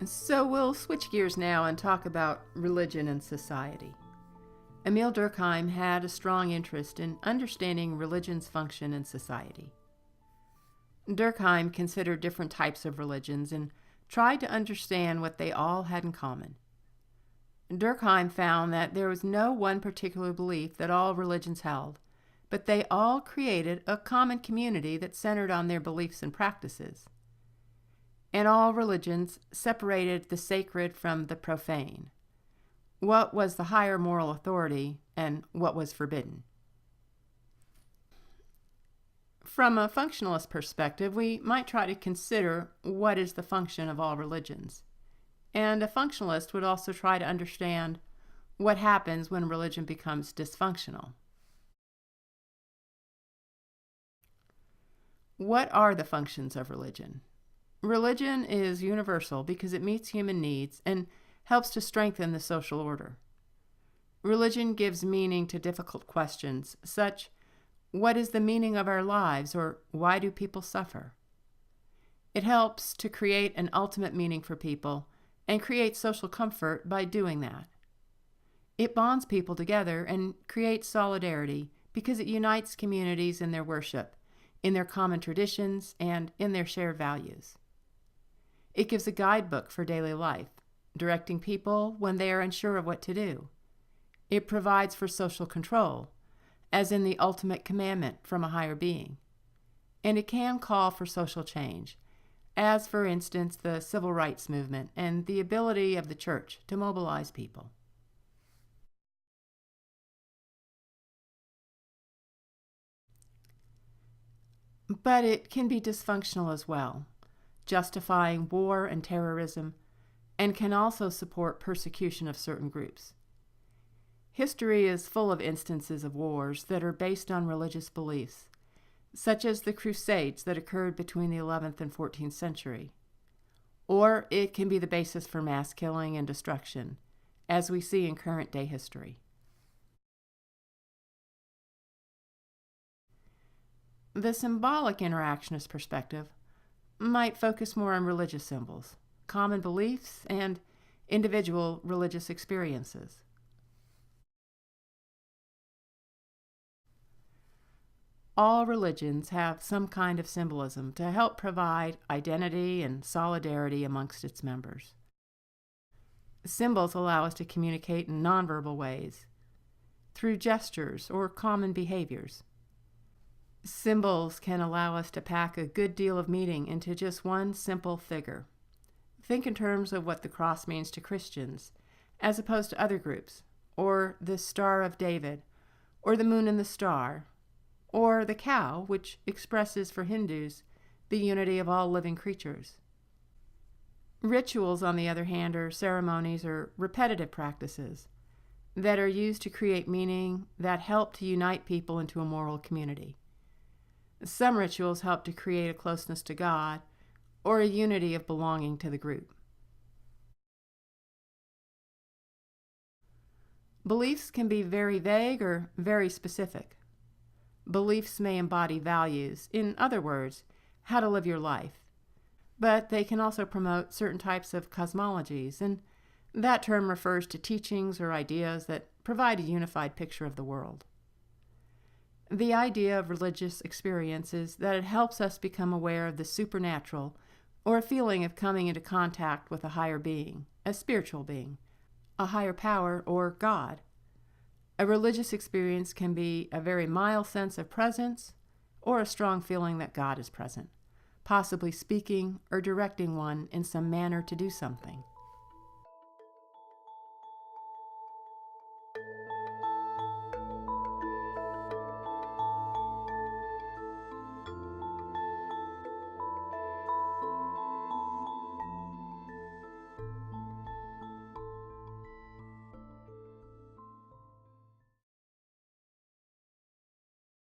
So we'll switch gears now and talk about religion and society. Emil Durkheim had a strong interest in understanding religion's function in society. Durkheim considered different types of religions and tried to understand what they all had in common. Durkheim found that there was no one particular belief that all religions held, but they all created a common community that centered on their beliefs and practices. And all religions separated the sacred from the profane. What was the higher moral authority and what was forbidden? From a functionalist perspective, we might try to consider what is the function of all religions. And a functionalist would also try to understand what happens when religion becomes dysfunctional. What are the functions of religion? Religion is universal because it meets human needs and helps to strengthen the social order. Religion gives meaning to difficult questions, such what is the meaning of our lives, or why do people suffer? It helps to create an ultimate meaning for people and create social comfort by doing that. It bonds people together and creates solidarity because it unites communities in their worship, in their common traditions, and in their shared values. It gives a guidebook for daily life, directing people when they are unsure of what to do. It provides for social control, as in the ultimate commandment from a higher being. And it can call for social change, as for instance the civil rights movement and the ability of the church to mobilize people. But it can be dysfunctional as well, justifying war and terrorism, and can also support persecution of certain groups. History is full of instances of wars that are based on religious beliefs, such as the Crusades that occurred between the 11th and 14th century. Or it can be the basis for mass killing and destruction, as we see in current-day history. The symbolic interactionist perspective might focus more on religious symbols, common beliefs, and individual religious experiences. All religions have some kind of symbolism to help provide identity and solidarity amongst its members. Symbols allow us to communicate in nonverbal ways, through gestures or common behaviors. Symbols can allow us to pack a good deal of meaning into just one simple figure. Think in terms of what the cross means to Christians, as opposed to other groups, or the Star of David, or the moon and the star, or the cow, which expresses for Hindus the unity of all living creatures. Rituals, on the other hand, are ceremonies or repetitive practices that are used to create meaning that help to unite people into a moral community. Some rituals help to create a closeness to God or a unity of belonging to the group. Beliefs can be very vague or very specific. Beliefs may embody values, in other words, how to live your life, but they can also promote certain types of cosmologies, and that term refers to teachings or ideas that provide a unified picture of the world. The idea of religious experience is that it helps us become aware of the supernatural or a feeling of coming into contact with a higher being, a spiritual being, a higher power, or God. A religious experience can be a very mild sense of presence or a strong feeling that God is present, possibly speaking or directing one in some manner to do something.